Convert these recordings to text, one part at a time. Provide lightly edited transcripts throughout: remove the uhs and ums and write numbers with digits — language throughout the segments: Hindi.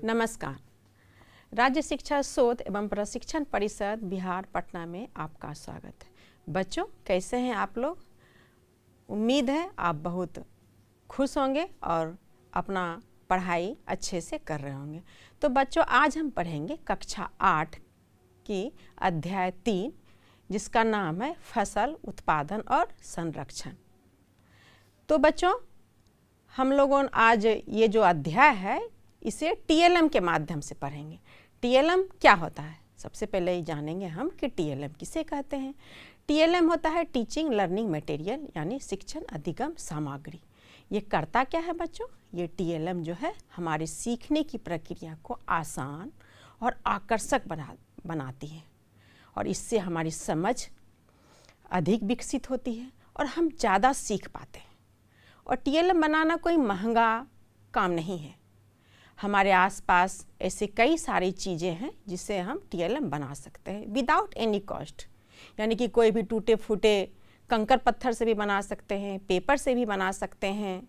नमस्कार। राज्य शिक्षा शोध एवं प्रशिक्षण परिषद बिहार पटना में आपका स्वागत है। बच्चों, कैसे हैं आप लोग? उम्मीद है आप बहुत खुश होंगे और अपना पढ़ाई अच्छे से कर रहे होंगे। तो बच्चों, आज हम पढ़ेंगे कक्षा 8 की अध्याय 3, जिसका नाम है फसल उत्पादन और संरक्षण। तो बच्चों, हम लोगों आज ये जो अध्याय है इसे टीएलएम के माध्यम से पढ़ेंगे। टीएलएम क्या होता है? सबसे पहले ही जानेंगे हम कि टीएलएम किसे कहते हैं। टीएलएम होता है टीचिंग लर्निंग मटेरियल, यानी शिक्षण अधिगम सामग्री। ये करता क्या है बच्चों? ये टीएलएम जो है हमारे सीखने की प्रक्रिया को आसान और आकर्षक बनाती है और इससे हमारी समझ अधिक विकसित होती है और हम ज़्यादा सीख पाते हैं। और टीएलएम बनाना कोई महंगा काम नहीं है। हमारे आसपास ऐसे कई सारी चीज़ें हैं जिससे हम टीएलएम बना सकते हैं विदाउट एनी कॉस्ट। यानी कि कोई भी टूटे फूटे कंकर पत्थर से भी बना सकते हैं, पेपर से भी बना सकते हैं,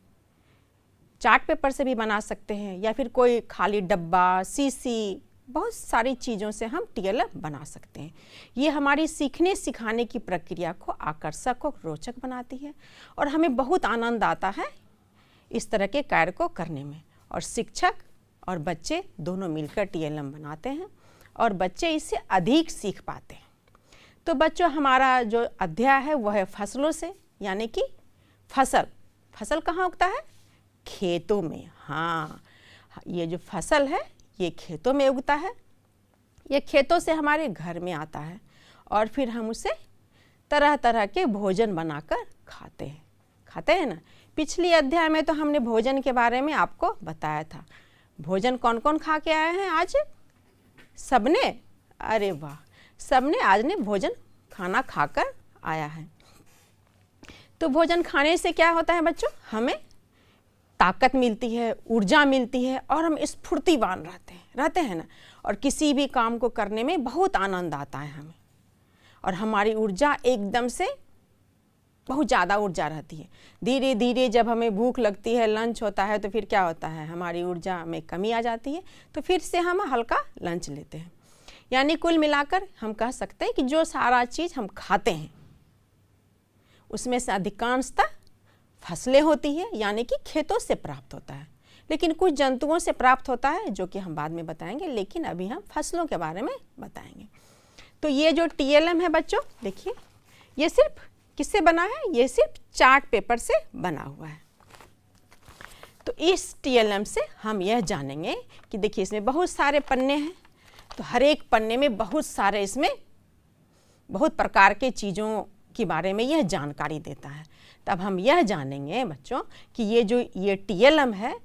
चार्ट पेपर से भी बना सकते हैं, या फिर कोई खाली डब्बा, शीशी, बहुत सारी चीज़ों से हम टीएलएम बना सकते हैं। ये हमारी सीखने सिखाने की प्रक्रिया को आकर्षक और रोचक बनाती है और हमें बहुत आनंद आता है इस तरह के कार्य को करने में। और शिक्षक और बच्चे दोनों मिलकर टीएलएम बनाते हैं और बच्चे इससे अधिक सीख पाते हैं। तो बच्चों, हमारा जो अध्याय है वह है फसलों से, यानी कि फसल कहाँ उगता है? खेतों में। हाँ, ये जो फसल है ये खेतों में उगता है। ये खेतों से हमारे घर में आता है और फिर हम उसे तरह तरह के भोजन बनाकर खाते हैं ना। पिछली अध्याय में तो हमने भोजन के बारे में आपको बताया था। भोजन कौन कौन खा के आए हैं आज? सबने? अरे वाह, सबने आज ने भोजन खाना खाकर आया है। तो भोजन खाने से क्या होता है बच्चों? हमें ताकत मिलती है, ऊर्जा मिलती है और हम स्फूर्तिवान रहते हैं ना। और किसी भी काम को करने में बहुत आनंद आता है हमें और हमारी ऊर्जा एकदम से बहुत ज़्यादा ऊर्जा रहती है। धीरे धीरे जब हमें भूख लगती है, लंच होता है, तो फिर क्या होता है? हमारी ऊर्जा में कमी आ जाती है, तो फिर से हम हल्का लंच लेते हैं। यानी कुल मिलाकर हम कह सकते हैं कि जो सारा चीज़ हम खाते हैं उसमें से अधिकांशतः फसलें होती है, यानी कि खेतों से प्राप्त होता है। लेकिन कुछ जंतुओं से प्राप्त होता है जो कि हम बाद में बताएंगे, लेकिन अभी हम फसलों के बारे में बताएंगे। तो ये जो टीएलएम है बच्चों, देखिए ये सिर्फ किससे बना है? ये सिर्फ चार्ट पेपर से बना हुआ है। तो इस टीएलएम से हम यह जानेंगे कि देखिए इसमें बहुत सारे पन्ने हैं, तो हर एक पन्ने में बहुत सारे, इसमें बहुत प्रकार के चीज़ों के बारे में यह जानकारी देता है। तब हम यह जानेंगे बच्चों कि ये टीएलएम है,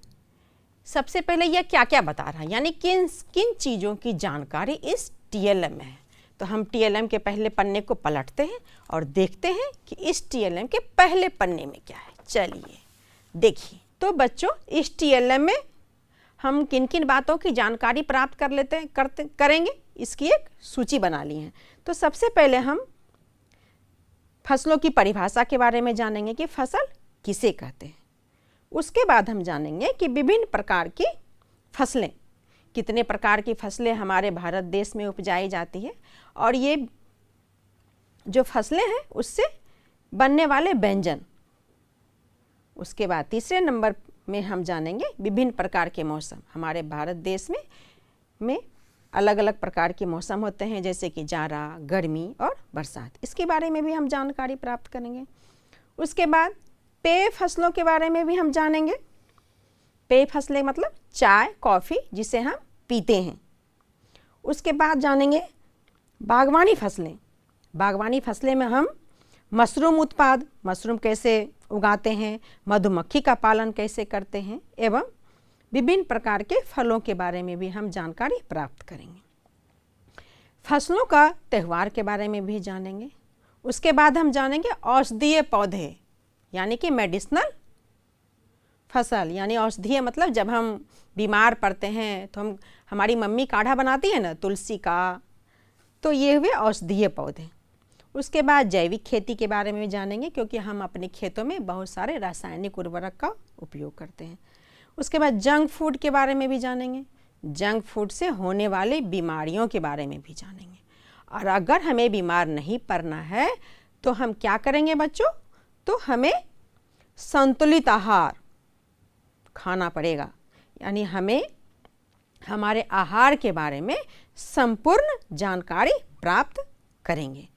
सबसे पहले यह क्या क्या बता रहा है, यानी किन किन चीज़ों की जानकारी इस टीएलएम में है। तो हम टीएलएम के पहले पन्ने को पलटते हैं और देखते हैं कि इस टीएलएम के पहले पन्ने में क्या है। चलिए देखिए। तो बच्चों, इस टीएलएम में हम किन किन बातों की जानकारी प्राप्त करेंगे, इसकी एक सूची बना ली है। तो सबसे पहले हम फसलों की परिभाषा के बारे में जानेंगे कि फसल किसे कहते हैं। उसके बाद हम जानेंगे कि विभिन्न प्रकार की फसलें, कितने प्रकार की फसलें हमारे भारत देश में उपजाई जाती है और ये जो फसलें हैं उससे बनने वाले व्यंजन। उसके बाद तीसरे नंबर में हम जानेंगे विभिन्न प्रकार के मौसम। हमारे भारत देश में अलग अलग प्रकार के मौसम होते हैं, जैसे कि जाड़ा, गर्मी और बरसात। इसके बारे में भी हम जानकारी प्राप्त करेंगे। उसके बाद पेय फसलों के बारे में भी हम जानेंगे। पेय फसलें मतलब चाय, कॉफ़ी, जिसे हम पीते हैं। उसके बाद जानेंगे बागवानी फसलें। बागवानी फसलें में हम मशरूम कैसे उगाते हैं, मधुमक्खी का पालन कैसे करते हैं, एवं विभिन्न प्रकार के फलों के बारे में भी हम जानकारी प्राप्त करेंगे। फसलों का त्यौहार के बारे में भी जानेंगे। उसके बाद हम जानेंगे औषधीय पौधे, यानी कि मेडिसिनल फसल। यानी औषधीय मतलब जब हम बीमार पड़ते हैं तो हमारी मम्मी काढ़ा बनाती है ना तुलसी का, तो ये हुए औषधीय पौधे। उसके बाद जैविक खेती के बारे में जानेंगे, क्योंकि हम अपने खेतों में बहुत सारे रासायनिक उर्वरक का उपयोग करते हैं। उसके बाद जंक फूड के बारे में भी जानेंगे। जंक फूड से होने वाली बीमारियों के बारे में भी जानेंगे। और अगर हमें बीमार नहीं पड़ना है तो हम क्या करेंगे बच्चों? तो हमें संतुलित आहार खाना पड़ेगा, यानी हमें हमारे आहार के बारे में संपूर्ण जानकारी प्राप्त करेंगे।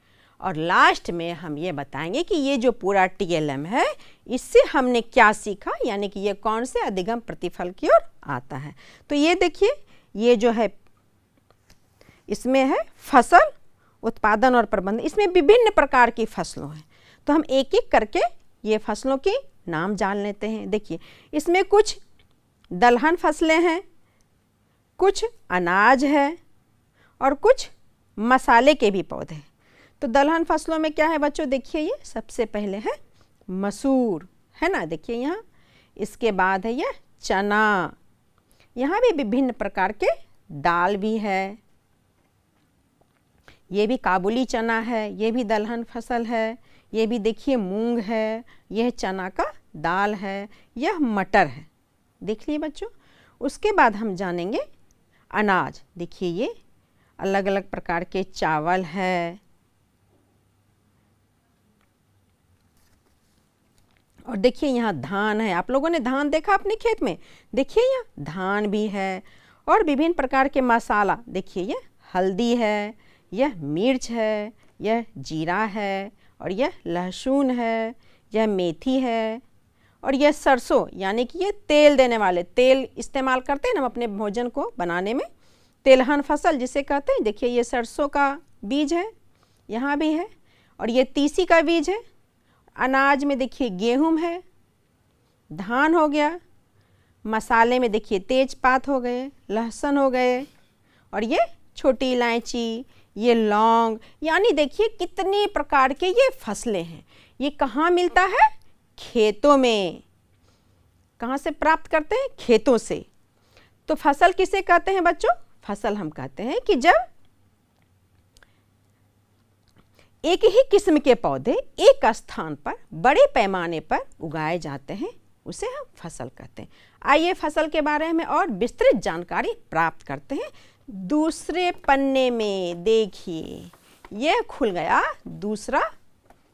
और लास्ट में हम ये बताएंगे कि ये जो पूरा TLM है इससे हमने क्या सीखा, यानी कि ये कौन से अधिगम प्रतिफल की ओर आता है। तो ये देखिए, ये जो है इसमें है फसल उत्पादन और प्रबंधन। इसमें विभिन्न प्रकार की फसलों हैं, तो हम एक एक करके ये फसलों के नाम जान लेते हैं। देखिए, इसमें कुछ दलहन फसलें हैं, कुछ अनाज है और कुछ मसाले के भी पौधे। तो दलहन फसलों में क्या है बच्चों? देखिए, ये सबसे पहले है मसूर, है ना, देखिए यहाँ। इसके बाद है ये चना, यहाँ भी विभिन्न प्रकार के दाल भी है। ये भी काबुली चना है, ये भी दलहन फसल है। ये भी देखिए मूंग है, यह चना का दाल है, यह मटर है। देख लिए बच्चों। उसके बाद हम जानेंगे अनाज। देखिए, ये अलग अलग प्रकार के चावल है, और देखिए यहाँ धान है। आप लोगों ने धान देखा अपने खेत में? देखिए यहाँ धान भी है। और विभिन्न प्रकार के मसाला, देखिए ये हल्दी है, यह मिर्च है, यह जीरा है, और यह लहसुन है, यह मेथी है, और यह सरसों, यानी कि ये तेल देने वाले, तेल इस्तेमाल करते हैं ना हम अपने भोजन को बनाने में, तेलहन फसल जिसे कहते हैं। देखिए ये सरसों का बीज है, यहाँ भी है, और ये तीसी का बीज है। अनाज में देखिए गेहूं है, धान हो गया। मसाले में देखिए तेजपात हो गए, लहसुन हो गए, और ये छोटी इलायची, ये लौंग, यानी देखिए कितने प्रकार के ये फसलें हैं। ये कहाँ मिलता है? खेतों में। कहाँ से प्राप्त करते हैं? खेतों से। तो फसल किसे कहते हैं बच्चों? फसल हम कहते हैं कि जब एक ही किस्म के पौधे एक स्थान पर बड़े पैमाने पर उगाए जाते हैं, उसे हम फसल कहते हैं। आइए फसल के बारे में और विस्तृत जानकारी प्राप्त करते हैं। दूसरे पन्ने में देखिए, यह खुल गया दूसरा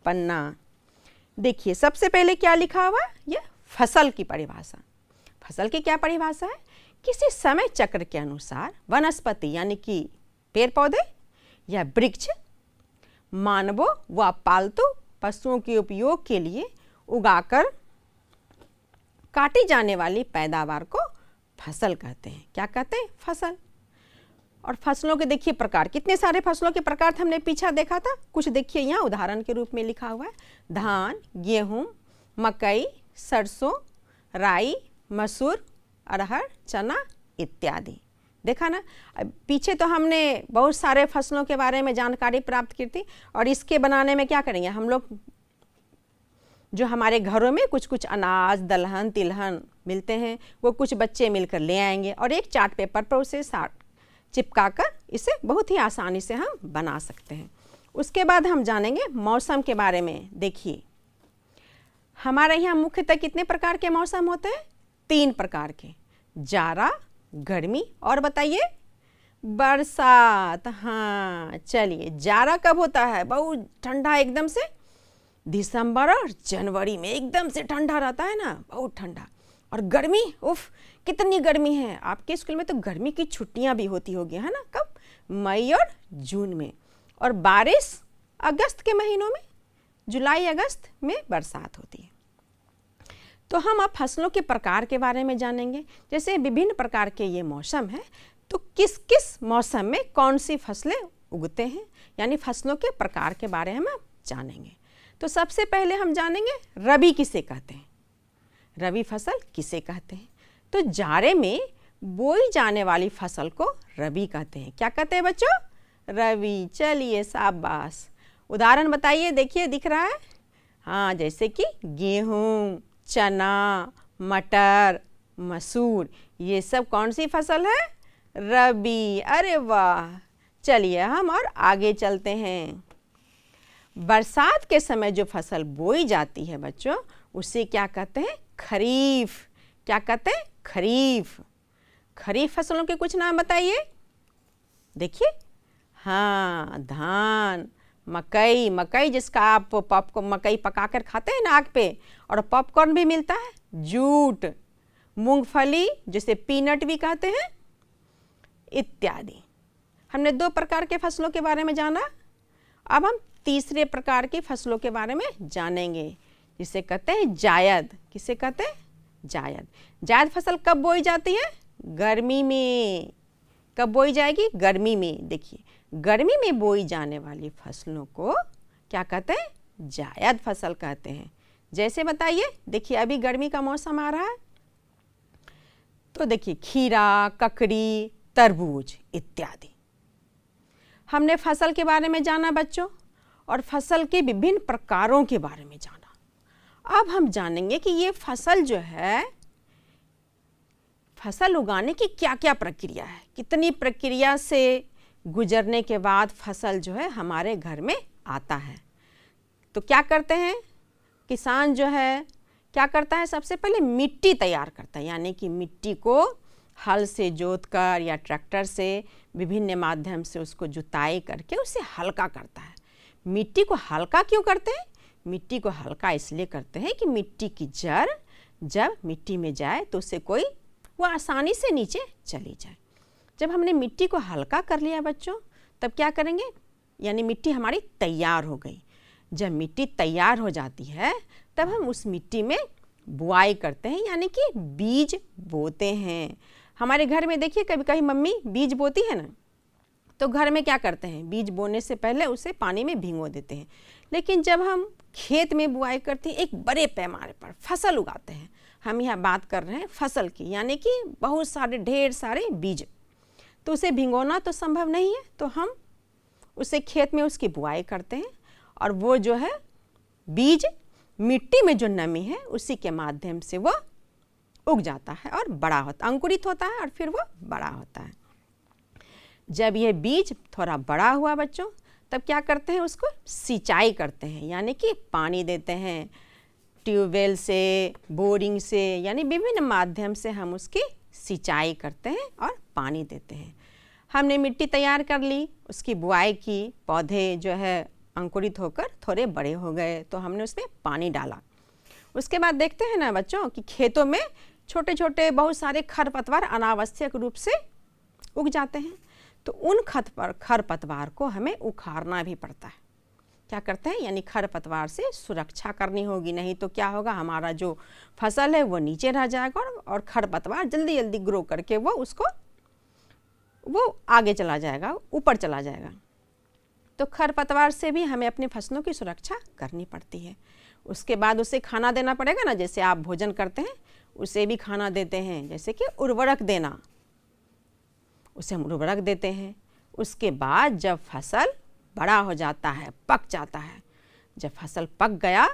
पन्ना। देखिए सबसे पहले क्या लिखा हुआ? यह फसल की परिभाषा। फसल की क्या परिभाषा है? किसी समय चक्र के अनुसार वनस्पति यानी कि पेड़ पौधे या वृक्ष मानवों व पालतू पशुओं के उपयोग के लिए उगाकर काटी जाने वाली पैदावार को फसल कहते हैं। क्या कहते हैं? फसल। और फसलों के देखिए प्रकार, कितने सारे फसलों के प्रकार हमने पीछे देखा था। कुछ देखिए यहाँ उदाहरण के रूप में लिखा हुआ है, धान, गेहूं, मकई, सरसों, राई, मसूर, अरहर, चना इत्यादि। देखा ना। पीछे तो हमने बहुत सारे फसलों के बारे में जानकारी प्राप्त की थी, और इसके बनाने में क्या करेंगे हम लोग, जो हमारे घरों में कुछ कुछ अनाज, दलहन, तिलहन मिलते हैं, वो कुछ बच्चे मिलकर ले आएंगे और एक चार्ट पेपर पर उसे चिपकाकर इसे बहुत ही आसानी से हम बना सकते हैं। उसके बाद हम जानेंगे मौसम के बारे में। देखिए हमारे यहाँ मुख्यतः कितने प्रकार के मौसम होते हैं? 3 प्रकार के, जाड़ा, गर्मी और बताइए बरसात। हाँ चलिए, जाड़ा कब होता है? बहुत ठंडा एकदम से, दिसंबर और जनवरी में एकदम से ठंडा रहता है ना, बहुत ठंडा। और गर्मी, उफ कितनी गर्मी है। आपके स्कूल में तो गर्मी की छुट्टियां भी होती होगी, है ना? कब? मई और जून में। और बारिश अगस्त के महीनों में, जुलाई अगस्त में बरसात होती है। तो हम अब फसलों के प्रकार के बारे में जानेंगे। जैसे विभिन्न प्रकार के ये मौसम है, तो किस किस मौसम में कौन सी फसलें उगते हैं, यानी फसलों के प्रकार के बारे में हम जानेंगे। तो सबसे पहले हम जानेंगे रबी किसे कहते हैं। रबी फसल किसे कहते हैं? तो जाड़े में बोई जाने वाली फसल को रबी कहते हैं। क्या कहते हैं बच्चों? रबी। चलिए शाबाश। उदाहरण बताइए। देखिए दिख रहा है, हाँ, जैसे कि गेहूं, चना, मटर, मसूर, ये सब कौन सी फसल है? रबी। अरे वाह। चलिए हम और आगे चलते हैं। बरसात के समय जो फसल बोई जाती है बच्चों, उसे क्या कहते हैं? खरीफ। क्या कहते हैं? खरीफ। खरीफ फसलों के कुछ नाम बताइए। देखिए, हाँ, धान, मकई, मकई जिसका आप पॉपकॉर्न, मकई पकाकर खाते हैं ना आग पे, और पॉपकॉर्न भी मिलता है। जूट, मूंगफली जिसे पीनट भी कहते हैं, इत्यादि। हमने 2 प्रकार के फसलों के बारे में जाना। अब हम तीसरे प्रकार की फसलों के बारे में जानेंगे, जिसे कहते हैं जायद। किसे कहते हैं? जायद। जायद फसल कब बोई जाती है? गर्मी में। कब बोई जाएगी? गर्मी में। देखिए, गर्मी में बोई जाने वाली फसलों को क्या कहते हैं? जायद फसल कहते हैं। जैसे बताइए, देखिए अभी गर्मी का मौसम आ रहा है, तो देखिए खीरा, ककड़ी, तरबूज इत्यादि। हमने फसल के बारे में जाना बच्चों, और फसल के विभिन्न प्रकारों के बारे में जाना। अब हम जानेंगे कि ये फसल जो है, फसल उगाने की क्या क्या प्रक्रिया है, कितनी प्रक्रिया से गुजरने के बाद फसल जो है हमारे घर में आता है। तो क्या करते हैं किसान जो है, क्या करता है? सबसे पहले मिट्टी तैयार करता है, यानी कि मिट्टी को हल से जोतकर या ट्रैक्टर से विभिन्न माध्यम से उसको जुताई करके उसे हल्का करता है। मिट्टी को हल्का क्यों करते हैं? मिट्टी को हल्का इसलिए करते हैं कि मिट्टी की जड़ जब मिट्टी में जाए तो उसे कोई वो आसानी से नीचे चली जाए। जब हमने मिट्टी को हल्का कर लिया बच्चों, तब क्या करेंगे? यानी मिट्टी हमारी तैयार हो गई। जब मिट्टी तैयार हो जाती है तब हम उस मिट्टी में बुआई करते हैं, यानी कि बीज बोते हैं। हमारे घर में देखिए कभी कभी मम्मी बीज बोती है ना, तो घर में क्या करते हैं? बीज बोने से पहले उसे पानी में भिगो देते हैं। लेकिन जब हम खेत में बुआई करते हैं, एक बड़े पैमाने पर फसल उगाते हैं, हम यहाँ बात कर रहे हैं फसल की, यानी कि बहुत सारे ढेर सारे बीज, तो उसे भिगोना तो संभव नहीं है, तो हम उसे खेत में उसकी बुआई करते हैं, और वो जो है बीज मिट्टी में जो नमी है उसी के माध्यम से वो उग जाता है और बड़ा होता, अंकुरित होता है और फिर वो बड़ा होता है। जब ये बीज थोड़ा बड़ा हुआ बच्चों, तब क्या करते हैं? उसको सिंचाई करते हैं, यानी कि पानी देते हैं। ट्यूबवेल से, बोरिंग से, यानी विभिन्न माध्यम से हम उसकी सिंचाई करते हैं और पानी देते हैं। हमने मिट्टी तैयार कर ली, उसकी बुआई की, पौधे जो है अंकुरित होकर थोड़े बड़े हो गए, तो हमने उसमें पानी डाला। उसके बाद देखते हैं ना बच्चों कि खेतों में छोटे छोटे बहुत सारे खरपतवार अनावश्यक रूप से उग जाते हैं, तो उन खरपतवार को हमें उखाड़ना भी पड़ता है। क्या करते हैं? यानी खरपतवार से सुरक्षा करनी होगी, नहीं तो क्या होगा? हमारा जो फसल है वो नीचे रह जाएगा और खरपतवार जल्दी जल्दी ग्रो करके वो आगे चला जाएगा, ऊपर चला जाएगा। तो खरपतवार से भी हमें अपनी फसलों की सुरक्षा करनी पड़ती है। उसके बाद उसे खाना देना पड़ेगा ना, जैसे आप भोजन करते हैं उसे भी खाना देते हैं, जैसे कि उर्वरक देना, उसे हम उर्वरक देते हैं। उसके बाद जब फसल बड़ा हो जाता है, पक जाता है, जब फसल पक गया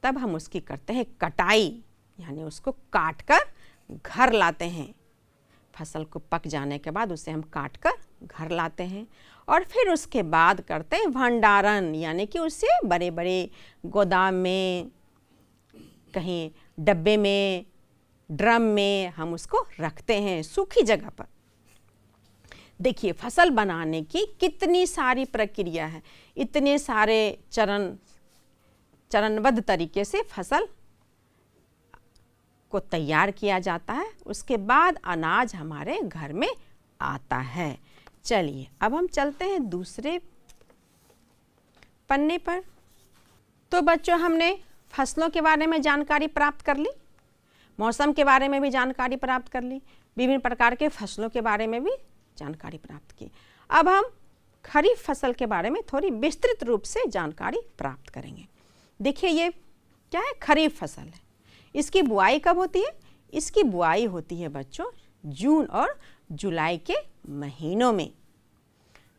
तब हम उसकी करते हैं कटाई, यानी उसको काट कर घर लाते हैं। फसल को पक जाने के बाद उसे हम काट कर घर लाते हैं और फिर उसके बाद करते हैं भंडारण, यानी कि उसे बड़े बड़े गोदाम में, कहीं डब्बे में, ड्रम में हम उसको रखते हैं सूखी जगह पर। देखिए फसल बनाने की कितनी सारी प्रक्रिया है, इतने सारे चरणबद्ध तरीके से फसल को तैयार किया जाता है। उसके बाद अनाज हमारे घर में आता है। चलिए अब हम चलते हैं दूसरे पन्ने पर। तो बच्चों हमने फसलों के बारे में जानकारी प्राप्त कर ली, मौसम के बारे में भी जानकारी प्राप्त कर ली, विभिन्न प्रकार के फसलों के बारे में भी जानकारी प्राप्त की। अब हम खरीफ फसल के बारे में थोड़ी विस्तृत रूप से जानकारी प्राप्त करेंगे। देखिए ये क्या है? खरीफ फसल है। इसकी बुआई कब होती है? इसकी बुआई होती है बच्चों जून और जुलाई के महीनों में।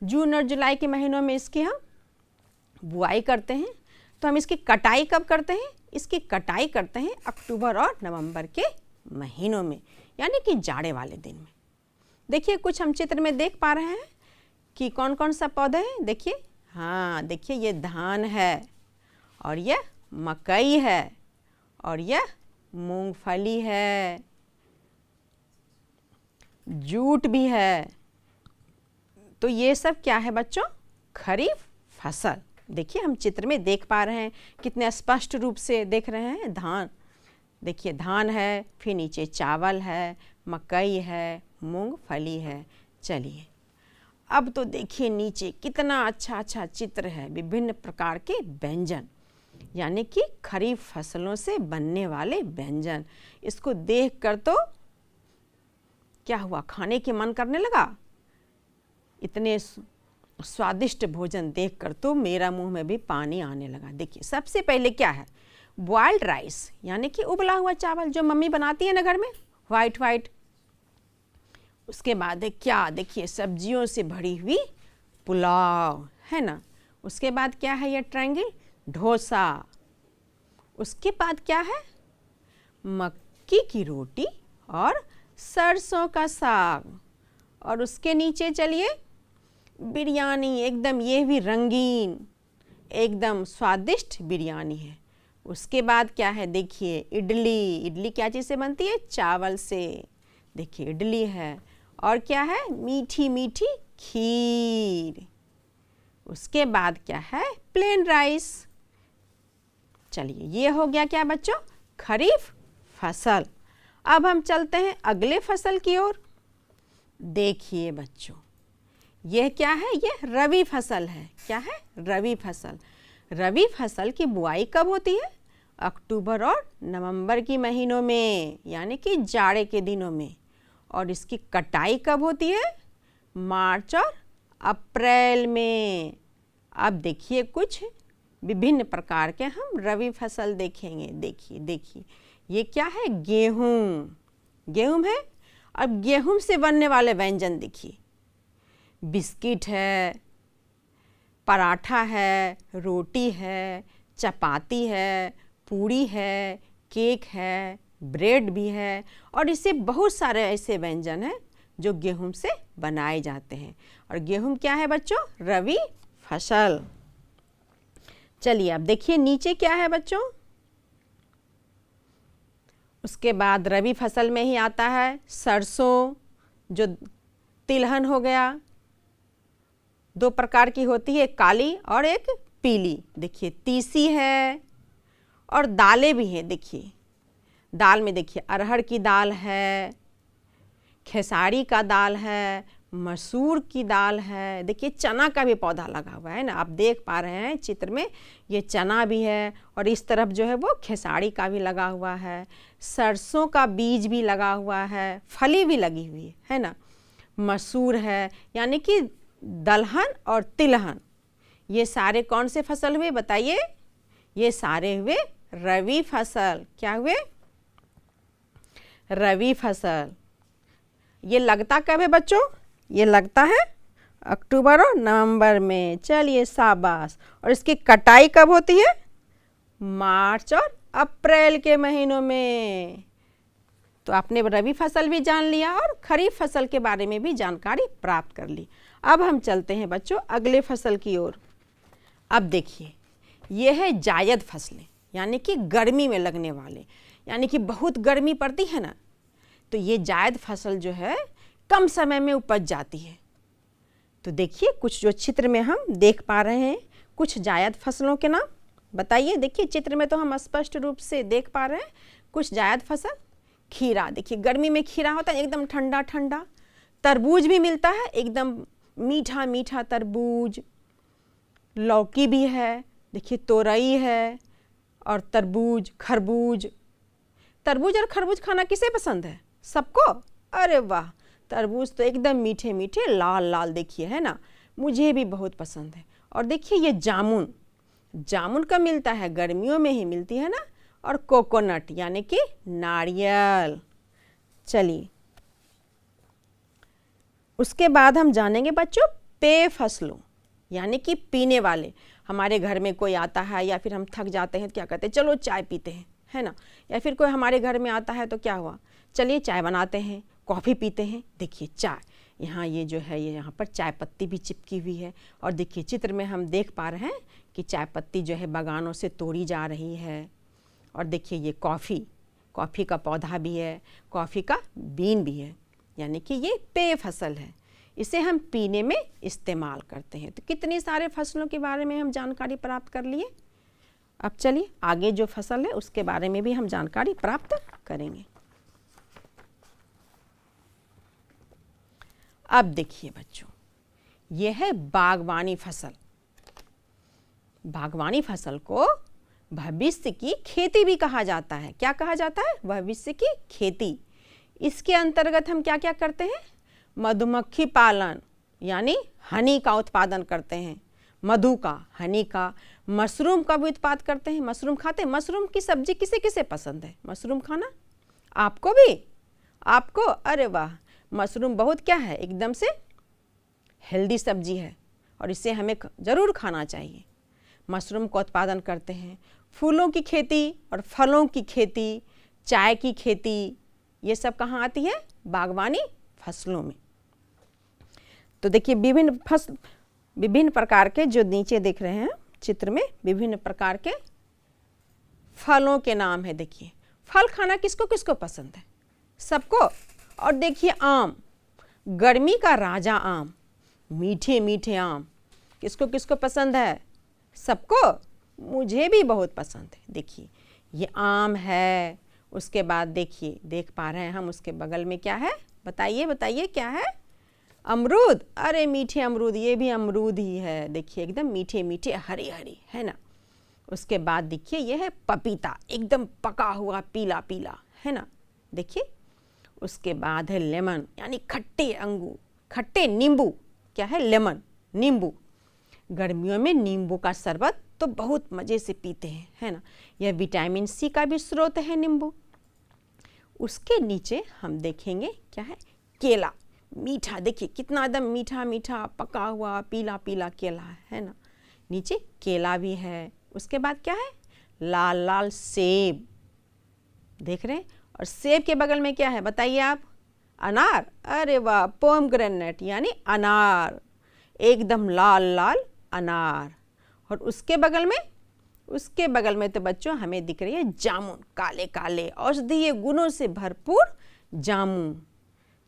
जून और जुलाई के महीनों में इसकी हम बुआई करते हैं। तो हम इसकी कटाई कब करते हैं? इसकी कटाई करते हैं अक्टूबर और नवंबर के महीनों में, यानी कि जाड़े वाले दिन में। देखिए कुछ हम चित्र में देख पा रहे हैं कि कौन कौन सा पौधा है। देखिए, हाँ देखिए ये धान है और यह मकई है और यह मूंगफली है जूट भी है। तो ये सब क्या है बच्चों? खरीफ फसल। देखिए हम चित्र में देख पा रहे हैं, कितने स्पष्ट रूप से देख रहे हैं। धान, देखिए धान है, फिर नीचे चावल है, मकई है, मूंगफली है। चलिए अब तो देखिए नीचे कितना अच्छा अच्छा चित्र है, विभिन्न प्रकार के व्यंजन, यानी कि खरीफ फसलों से बनने वाले व्यंजन। इसको देखकर तो क्या हुआ, खाने के मन करने लगा। इतने स्वादिष्ट भोजन देखकर तो मेरा मुंह में भी पानी आने लगा। देखिए सबसे पहले क्या है, बॉइल्ड राइस, यानी कि उबला हुआ चावल जो मम्मी बनाती है ना घर में, वाइट वाइट। उसके बाद है क्या, देखिए सब्जियों से भरी हुई पुलाव, है ना। उसके बाद क्या है, ये ट्रायंगल डोसा। उसके बाद क्या है, मक्की की रोटी और सरसों का साग। और उसके नीचे चलिए बिरयानी, एकदम ये भी रंगीन, एकदम स्वादिष्ट बिरयानी है। उसके बाद क्या है, देखिए इडली। इडली क्या चीज़ से बनती है? चावल से। देखिए इडली है। और क्या है, मीठी मीठी खीर। उसके बाद क्या है, प्लेन राइस। चलिए ये हो गया क्या बच्चों, खरीफ फसल। अब हम चलते हैं अगले फसल की ओर। देखिए बच्चों यह क्या है, यह रबी फसल है। क्या है? रबी फसल। रबी फसल की बुआई कब होती है? अक्टूबर और नवंबर के महीनों में, यानी कि जाड़े के दिनों में। और इसकी कटाई कब होती है? मार्च और अप्रैल में। अब देखिए कुछ विभिन्न प्रकार के हम रबी फसल देखेंगे। देखिए देखिए ये क्या है, गेहूँ। गेहूँ है। अब गेहूँ से बनने वाले व्यंजन देखिए, बिस्किट है, पराठा है, रोटी है, चपाती है, पूड़ी है, केक है, ब्रेड भी है। और इससे बहुत सारे ऐसे व्यंजन हैं जो गेहूं से बनाए जाते हैं। और गेहूं क्या है बच्चों? रबी फसल। चलिए अब देखिए नीचे क्या है बच्चों। उसके बाद रबी फसल में ही आता है सरसों, जो तिलहन हो गया। दो प्रकार की होती है, एक काली और एक पीली। देखिए तीसी है। और दालें भी हैं। देखिए दाल में देखिए अरहर की दाल है, खेसारी का दाल है, मसूर की दाल है। देखिए चना का भी पौधा लगा हुआ है ना, आप देख पा रहे हैं चित्र में, ये चना भी है। और इस तरफ जो है वो खेसारी का भी लगा हुआ है। सरसों का बीज भी लगा हुआ है, फली भी लगी हुई है ना। मसूर है, यानी कि दलहन और तिलहन, ये सारे कौन से फसल हुए बताइए? ये सारे हुए रबी फसल। क्या हुए? रबी फसल। ये लगता कब है बच्चों? ये लगता है अक्टूबर और नवंबर में। चलिए शाबाश। और इसकी कटाई कब होती है? मार्च और अप्रैल के महीनों में। तो आपने रबी फसल भी जान लिया और खरीफ फसल के बारे में भी जानकारी प्राप्त कर ली। अब हम चलते हैं बच्चों अगले फसल की ओर। अब देखिए ये है जायद फसलें, यानी कि गर्मी में लगने वाले, यानी कि बहुत गर्मी पड़ती है ना, तो ये जायद फसल जो है कम समय में उपज जाती है। तो देखिए कुछ जो चित्र में हम देख पा रहे हैं, कुछ जायद फसलों के नाम बताइए। देखिए चित्र में तो हम स्पष्ट रूप से देख पा रहे हैं कुछ जायद फसल। खीरा, देखिए गर्मी में खीरा होता है एकदम ठंडा ठंडा। तरबूज भी मिलता है, एकदम मीठा मीठा तरबूज। लौकी भी है, देखिए तोरई है, और तरबूज, खरबूज। तरबूज और खरबूज खाना किसे पसंद है? सबको। अरे वाह, तरबूज तो एकदम मीठे मीठे लाल लाल देखिए, है ना, मुझे भी बहुत पसंद है। और देखिए ये जामुन, जामुन का मिलता है, गर्मियों में ही मिलती है ना। और कोकोनट यानी कि नारियल। चलिए उसके बाद हम जानेंगे बच्चों पेय फसलों, यानी कि पीने वाले। हमारे घर में कोई आता है या फिर हम थक जाते हैं तो क्या कहते हैं, चलो चाय पीते हैं, है ना। या फिर कोई हमारे घर में आता है तो क्या हुआ, चलिए चाय बनाते हैं, कॉफ़ी पीते हैं। देखिए चाय, यहाँ ये जो है ये यहाँ पर चाय पत्ती भी चिपकी हुई है। और देखिए चित्र में हम देख पा रहे हैं कि चाय पत्ती जो है बागानों से तोड़ी जा रही है। और देखिए ये कॉफ़ी का पौधा भी है, कॉफ़ी का बीन भी है। यानी कि ये पेय फसल है, इसे हम पीने में इस्तेमाल करते हैं। तो कितनी सारे फसलों के बारे में हम जानकारी प्राप्त कर लिए। अब चलिए आगे जो फसल है उसके बारे में भी हम जानकारी प्राप्त करेंगे। अब देखिए बच्चों, यह है बागवानी फसल। बागवानी फसल को भविष्य की खेती भी कहा जाता है। क्या कहा जाता है? भविष्य की खेती। इसके अंतर्गत हम क्या क्या करते हैं? मधुमक्खी पालन यानी हनी का उत्पादन करते हैं, मधु का, हनी का। मशरूम का भी उत्पादन करते हैं। मशरूम खाते हैं। मशरूम की सब्जी किसे किसे पसंद है? मशरूम खाना आपको भी? आपको? अरे वाह, मशरूम बहुत क्या है, एकदम से हेल्दी सब्जी है और इसे हमें ज़रूर खाना चाहिए। मशरूम का उत्पादन करते हैं। फूलों की खेती और फलों की खेती, चाय की खेती, ये सब कहाँ आती है? बागवानी फसलों में। तो देखिए विभिन्न प्रकार के, जो नीचे देख रहे हैं चित्र में, विभिन्न प्रकार के फलों के नाम है। देखिए फल खाना किसको किसको पसंद है? सबको। और देखिए आम, गर्मी का राजा आम, मीठे मीठे आम, किसको किसको पसंद है? सबको। मुझे भी बहुत पसंद है। देखिए ये आम है। उसके बाद देखिए, देख पा रहे हैं हम, उसके बगल में क्या है? बताइए बताइए क्या है? अमरूद। अरे मीठे अमरूद, ये भी अमरूद ही है। देखिए एकदम मीठे मीठे, हरी हरी, है ना। उसके बाद देखिए ये है पपीता, एकदम पका हुआ, पीला पीला, है ना। देखिए उसके बाद है लेमन, यानी खट्टे अंगूर, खट्टे नींबू। क्या है? लेमन, नींबू। गर्मियों में नींबू का शरबत तो बहुत मज़े से पीते हैं, है ना। यह विटामिन सी का भी स्रोत है नींबू। उसके नीचे हम देखेंगे क्या है? केला, मीठा। देखिए कितना एकदम मीठा मीठा, पका हुआ, पीला पीला केला है ना। नीचे केला भी है। उसके बाद क्या है? लाल लाल सेब, देख रहे हैं। और सेब के बगल में क्या है बताइए आप? अनार। अरे वाह, पोमग्रेनेट यानी अनार, एकदम लाल लाल अनार। और उसके बगल में तो बच्चों हमें दिख रही है जामुन, काले काले औषधीय गुणों से भरपूर जामुन,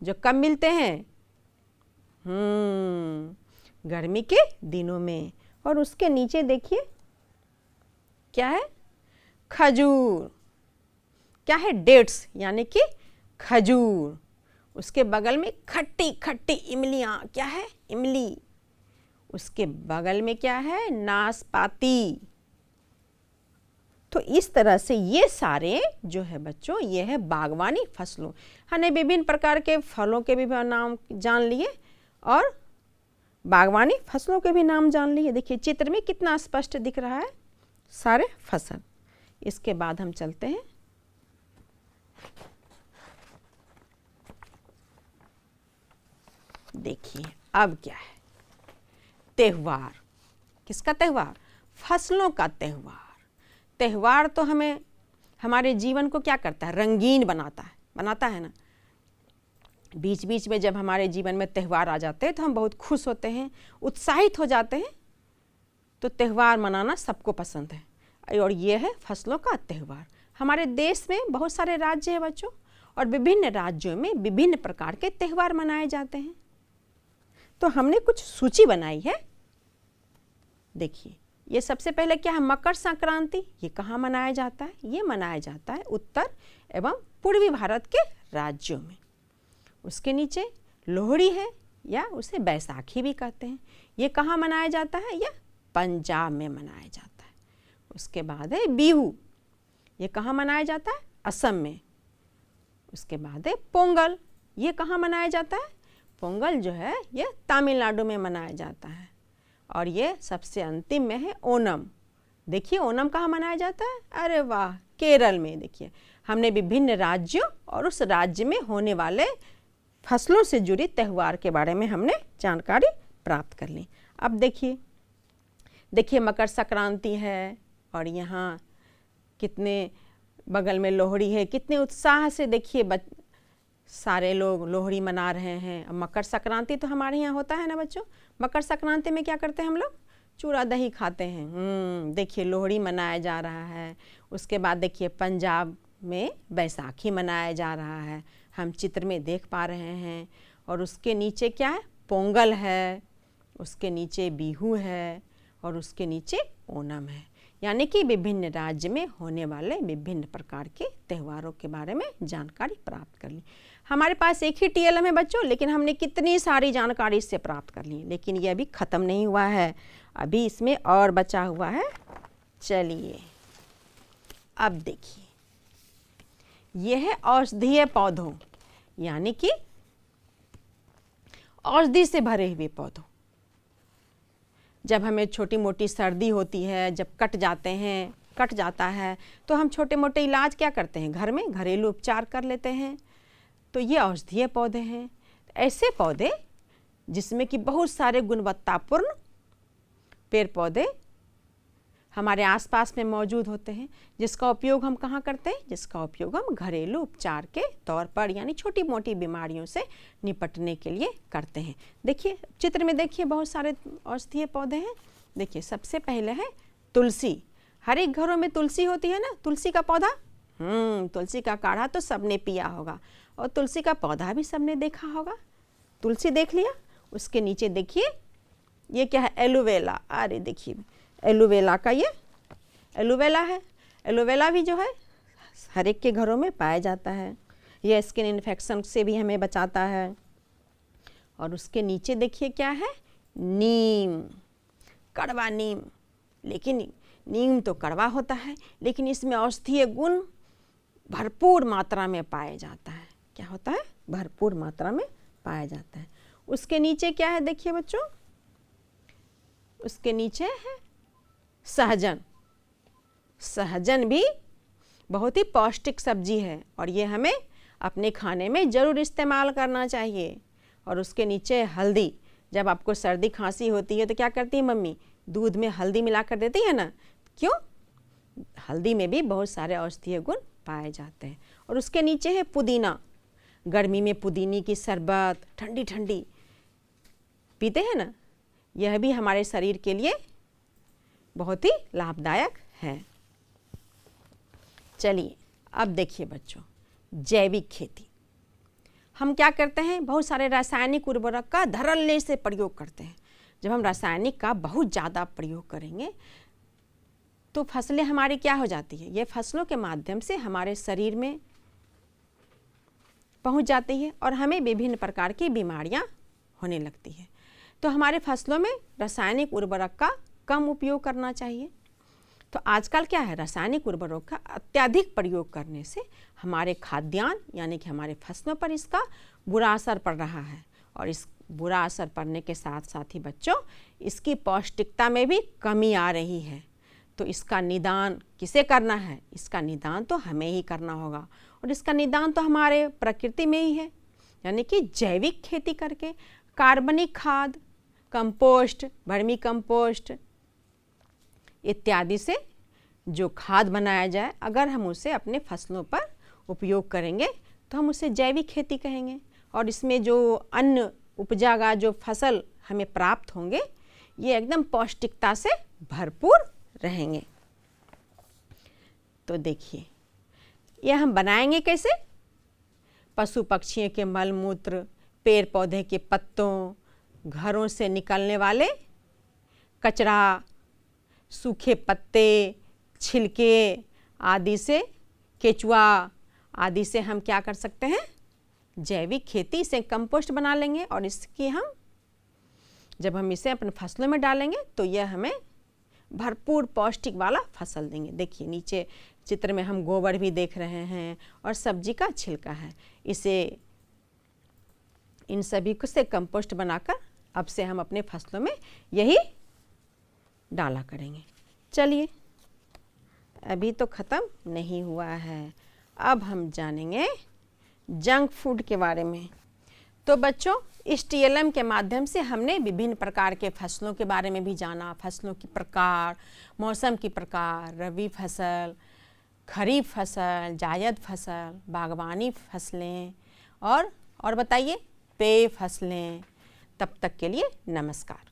जो कब मिलते हैं? गर्मी के दिनों में। और उसके नीचे देखिए क्या है? खजूर। क्या है? डेट्स यानी कि खजूर। उसके बगल में खट्टी खट्टी इमलियाँ। क्या है? इमली। उसके बगल में क्या है? नाशपाती। तो इस तरह से ये सारे जो है बच्चों, ये है बागवानी फसलों। हमने विभिन्न प्रकार के फलों के भी नाम जान लिए और बागवानी फसलों के भी नाम जान लिए। देखिए चित्र में कितना स्पष्ट दिख रहा है सारे फसल। इसके बाद हम चलते हैं देखिए अब क्या है? त्योहार। किसका त्योहार? फसलों का त्योहार। त्योहार तो हमें हमारे जीवन को क्या करता है? रंगीन बनाता है ना। बीच बीच में जब हमारे जीवन में त्यौहार आ जाते हैं तो हम बहुत खुश होते हैं, उत्साहित हो जाते हैं। तो त्यौहार मनाना सबको पसंद है। और ये है फसलों का त्यौहार। हमारे देश में बहुत सारे राज्य हैं बच्चों, और विभिन्न राज्यों में विभिन्न प्रकार के त्यौहार मनाए जाते हैं। तो हमने कुछ सूची बनाई है। देखिए ये सबसे पहले क्या है? मकर संक्रांति। ये कहाँ मनाया जाता है? ये मनाया जाता है उत्तर एवं पूर्वी भारत के राज्यों में। उसके नीचे लोहड़ी है, या उसे बैसाखी भी कहते हैं। ये कहाँ मनाया जाता है? यह पंजाब में मनाया जाता है। उसके बाद है बिहू। ये कहाँ मनाया जाता है? असम में। उसके बाद है पोंगल। ये कहाँ मनाया जाता है? पोंगल जो है ये तमिलनाडु में मनाया जाता है। और ये सबसे अंतिम में है ओणम। देखिए ओणम कहाँ मनाया जाता है? अरे वाह, केरल में। देखिए हमने विभिन्न राज्यों और उस राज्य में होने वाले फसलों से जुड़ी त्यौहार के बारे में हमने जानकारी प्राप्त कर ली। अब देखिए मकर संक्रांति है, और यहाँ कितने बगल में लोहड़ी है। कितने उत्साह से देखिए सारे लोग लोहड़ी मना रहे हैं। अब मकर संक्रांति तो हमारे यहाँ होता है ना बच्चों। मकर संक्रांति में क्या करते हैं हम लोग? चूड़ा दही खाते हैं। देखिए लोहड़ी मनाया जा रहा है। उसके बाद देखिए पंजाब में बैसाखी मनाया जा रहा है। हम चित्र में देख पा रहे हैं। और उसके नीचे क्या है, पोंगल है, उसके नीचे बिहू है और उसके नीचे ओणम है। यानी कि विभिन्न राज्य में होने वाले विभिन्न प्रकार के त्योहारों के बारे में जानकारी प्राप्त कर ली। हमारे पास एक ही TLM है बच्चों, लेकिन हमने कितनी सारी जानकारी इससे प्राप्त कर ली। लेकिन ये अभी ख़त्म नहीं हुआ है, अभी इसमें और बचा हुआ है। चलिए अब देखिए, यह है औषधीय पौधों, यानी कि औषधि से भरे हुए पौधों। जब हमें छोटी मोटी सर्दी होती है, जब कट जाता है, तो हम छोटे मोटे इलाज क्या करते हैं, घर में घरेलू उपचार कर लेते हैं। तो ये औषधीय पौधे हैं। ऐसे पौधे जिसमें कि बहुत सारे गुणवत्तापूर्ण पेड़ पौधे हमारे आसपास में मौजूद होते हैं, जिसका उपयोग हम कहाँ करते हैं, जिसका उपयोग हम घरेलू उपचार के तौर पर यानी छोटी मोटी बीमारियों से निपटने के लिए करते हैं। देखिए चित्र में, देखिए बहुत सारे औषधीय पौधे हैं। देखिए सबसे पहले है तुलसी। हर एक घरों में तुलसी होती है ना, तुलसी का पौधा। तुलसी का काढ़ा तो सबने पिया होगा और तुलसी का पौधा भी सबने देखा होगा। तुलसी देख लिया। उसके नीचे देखिए ये क्या है, एलोवेला। अरे देखिए एलोवेला का, ये एलोवेला है। एलोवेला भी जो है हर एक के घरों में पाया जाता है। यह स्किन इन्फेक्शन से भी हमें बचाता है। और उसके नीचे देखिए क्या है, नीम, कड़वा नीम। लेकिन नीम तो कड़वा होता है, लेकिन इसमें औषधीय गुण भरपूर मात्रा में पाया जाता है। क्या होता है, भरपूर मात्रा में पाया जाता है। उसके नीचे क्या है देखिए बच्चों, उसके नीचे है सहजन। सहजन भी बहुत ही पौष्टिक सब्जी है और ये हमें अपने खाने में ज़रूर इस्तेमाल करना चाहिए। और उसके नीचे हल्दी। जब आपको सर्दी खांसी होती है तो क्या करती है मम्मी, दूध में हल्दी मिला कर देती है ना। क्यों, हल्दी में भी बहुत सारे औषधीय गुण पाए जाते हैं। और उसके नीचे है पुदीना। गर्मी में पुदीने की शरबत ठंडी ठंडी पीते हैं ना, यह भी हमारे शरीर के लिए बहुत ही लाभदायक है। चलिए अब देखिए बच्चों, जैविक खेती। हम क्या करते हैं, बहुत सारे रासायनिक उर्वरक का धड़ल्ले से प्रयोग करते हैं। जब हम रासायनिक का बहुत ज़्यादा प्रयोग करेंगे तो फसलें हमारी क्या हो जाती है, ये फसलों के माध्यम से हमारे शरीर में पहुंच जाती है और हमें विभिन्न प्रकार की बीमारियां होने लगती है। तो हमारे फसलों में रासायनिक उर्वरक का कम उपयोग करना चाहिए। तो आजकल क्या है, रासायनिक उर्वरक का अत्यधिक प्रयोग करने से हमारे खाद्यान्न यानी कि हमारे फसलों पर इसका बुरा असर पड़ रहा है। और इस बुरा असर पड़ने के साथ साथ ही बच्चों इसकी पौष्टिकता में भी कमी आ रही है। तो इसका निदान किसे करना है, इसका निदान तो हमें ही करना होगा। और इसका निदान तो हमारे प्रकृति में ही है, यानी कि जैविक खेती करके कार्बनिक खाद, कंपोस्ट, वर्मी कंपोस्ट इत्यादि से जो खाद बनाया जाए, अगर हम उसे अपने फसलों पर उपयोग करेंगे तो हम उसे जैविक खेती कहेंगे। और इसमें जो अन्न उपजागा, जो फसल हमें प्राप्त होंगे, ये एकदम पौष्टिकता से भरपूर रहेंगे। तो देखिए यह हम बनाएंगे कैसे, पशु पक्षियों के मल मूत्र, पेड़ पौधे के पत्तों, घरों से निकलने वाले कचरा, सूखे पत्ते, छिलके आदि से, केचुआ आदि से हम क्या कर सकते हैं, जैविक खेती से कंपोस्ट बना लेंगे। और इसकी हम जब हम इसे अपने फसलों में डालेंगे तो यह हमें भरपूर पौष्टिक वाला फसल देंगे। देखिए नीचे चित्र में हम गोबर भी देख रहे हैं और सब्जी का छिलका है। इसे इन सभी को से कंपोस्ट बनाकर अब से हम अपने फसलों में यही डाला करेंगे। चलिए अभी तो ख़त्म नहीं हुआ है, अब हम जानेंगे जंक फूड के बारे में। तो बच्चों इस TLM के माध्यम से हमने विभिन्न प्रकार के फसलों के बारे में भी जाना, फसलों की प्रकार, मौसम की प्रकार, रबी फसल, खरीफ फसल, जायद फसल, बागवानी फसलें और बताइए पेय फसलें। तब तक के लिए नमस्कार।